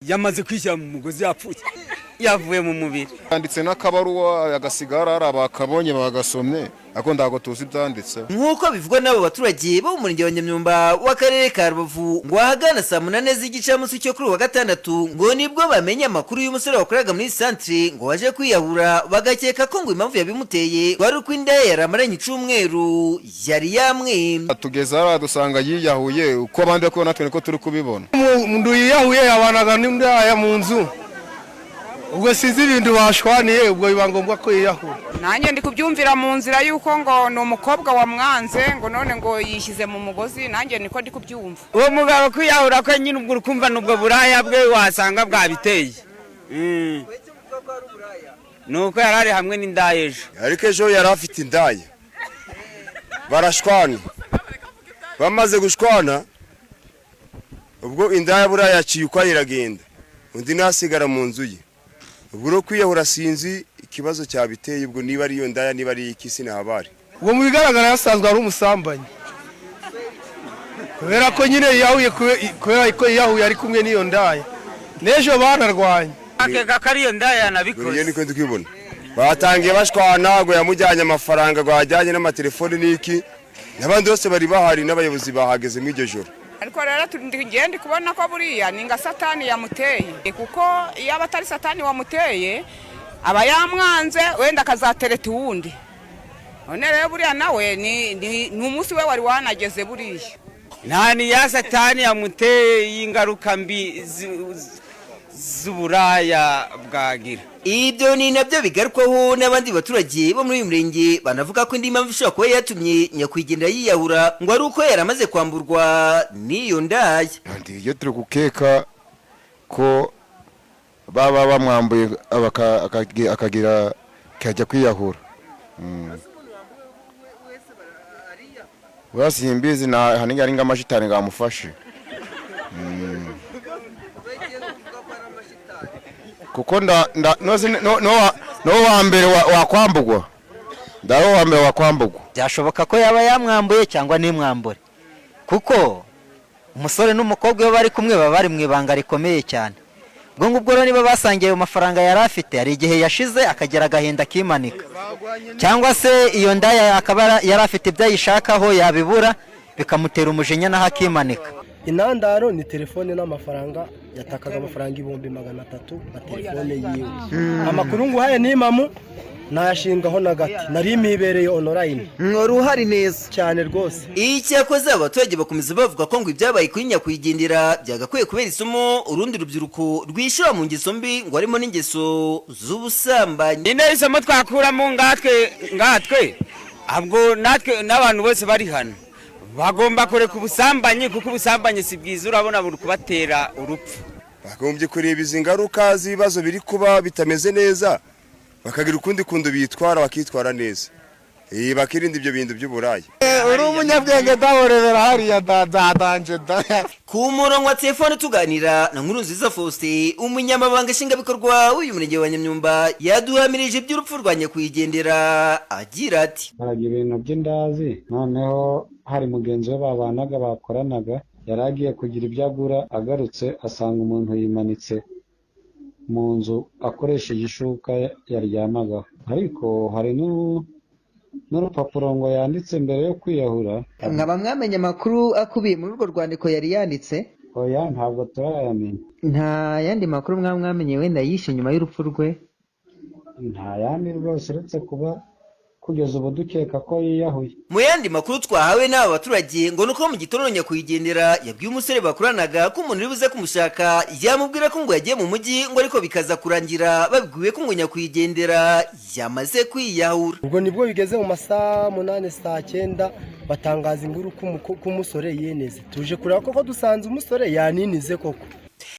yamaze kwishyira mu mugozi yapfuye yavuye mu mubiri. Yanditse n'akabaruwa agasigara ari abakabonye bagasomye ako ndago tuzi byanditse. Nkuko bivugwa n'abo baturage bo mu murenge wa Nyamyumba w'akarere ka Rubavu ngo ahagana saa 8 z'igicamunsi cyo kuri wa gatandatu ngo nibwo bamenye amakuru y'umusore wakoraga muri centre ngo waje kwiyahura bagakeka ko ngo impamvu yabimuteye wari uko inda yaramaranye icumweru yari yamwe. Tugeza ara dusanga yiyahuye uko abandi ko natwe niko turi kubibona. Umuntu yiyahuye yabanaga n'inda ya mu nzu. Ubwo sizi ibintu bashwaniye ubwo biba ngombwa ko yiyahura. Nanjye ndi kubyumvira mu nzira yuko ngo ni umukobwa wa mwanze ngo none ngo yishyize mu mugozi nanjye niko ndi kubyumva. Uwo mugabo kwiyahura ko nyine ubwo urukumva nubwo buraya bwe wasanga bwabiteye. Nuko yarari hamwe n'indaye ejo. Ariko ejo yari afite indaye. Barashwana. Bamaze gushwana ubwo indaye buraya yaciye uko iragenda. Undi nasigara mu nzu ye. Ubwo ro kwiyahura sinzi ikibazo cyabiteye ubwo niba ari iyo ndaya niba ari ikisi nahabari. Ubwo mu bigaragara yasanzwe ari umusambanyi. Kubera ko nyine yahuye kubera ko yahuye ari kumwe n'iyo ndaya. Nejo banarwanye. Akeka kari iyo ndaya nabikoze. Iyo niko ndikubona. Batangiye bashwana ngo yamujyanye amafaranga ngo ajyanye n'amatelefone niki. Nabandi bose bari bahari n'abayobozi bahageze mu iryo joro. Ariko rero ndi kubona ko buriya ni nga satani yamuteye kuko iyo abatari satani wamuteye aba yamwanze wenda akazatereta uwundi. None rero buriya nawe ni umunsi we wari wanageze buriya. Nani ya satani yamuteye ingaruka mbi z'uburaya bwagira. Ibyo ni nabyo bigarukwaho n'abandi baturage bo muri uyu murenge banavuga ko indi mpamvu ishobora kuba yatumye nyakwigendera yiyahura ngo ari uko yaramaze kwamburwa n'iyo ndaya. Iyo turi gukeka ko baba bamwambuye akagira kajya kwiyahura. Wasimbizi na haninga ari ngamashitani ngamufashe. Kuko no wa mbere wakwambugwa. Ndaro wa mbere wakwambugwa. Byashoboka ko yaba yamwambuye cyangwa nimwambure. Kuko umusore n'umukobwa we bari kumwe bari mu ibanga rikomeye cyane. Ubwo ngubwo rero niba basangiye amafaranga yari afite ari igihe yashize akagera agahinda kimanika. Cyangwa se iyo ndaya akaba yari afite ibyo yishakaho yabibura bikamutera umujinya naho akimanika. Inandaro ni telefone n'amafaranga yatakaga amafaranga 300 na telefone yiwe. Amakuru nguhaye ni mamu nayashingaho nagati nari mibereye online. Ruhari neza cyane rwose. Icyakoze abaturage bakomeza bavuga ko ngo ibyabaye kwinya kwigendera byagakwiye kubera isomo urundi rubyiruko rwishura mu ngeso mbi ngo arimo n'ingeso z'ubusambanyi. Ine isomo twakura mu ngatwe ahubwo natwe n'abantu bose bari hano bagomba kureka ubusambanyi kuko ubusambanyi si bwiza urabona buri kubatera urupfu. Bagombye kureba izi ngaruka z'ibibazo biri kuba bitameze neza bakagira ukundi kundu bitwara bakitwara neza. Bakirinda ibyo bintu by'uburaya. Uri umunyabwenge dahorebera hariya dadanje da. Ku murongo wa telefone tuganira na Nkurunziza Faustin umunyamabanga nshingwabikorwa w'uyu murenge wa Nyamyumba yaduhamirije iby'urupfu rwa nyakwigendera agira ati haragira ibintu by'indazi noneho hari mugenzi we babanaga bakoranaga yaragiye kugira ibyo agura agarutse asanga umuntu yimanitse mu nzu akoresheje ishuka yaryamagaho ariko hari n'urupapuro ngo yanditse mbere yo kwiyahura. Nkaba mwamenye amakuru akubiye muri urwo rwandiko yari yanditse? Oya ntabwo turayamenya. Nta yandi makuru mwamenye wenda yishe nyuma y'urupfu rwe? Nta yandi rwose uretse kuba kugeza ubu dukeka ko yiyahuye. Mu yandi makuru twahawe n'aba baturage ngo nuko mu gitondo nyakwigendera yabwiye umusore bakuranaga ko umuntu uribuze kumushaka yamubwira ko ngo yagiye mu mujyi ngo ariko bikaza kurangira babwiwe ko ngo nyakwigendera yamaze kwiyahura. Ubwo nibwo bigeze mu masaha 8 saa 9 batangaza inkuru ko umusore yeneze. Tuje kureba koko dusanze umusore yaninize koko.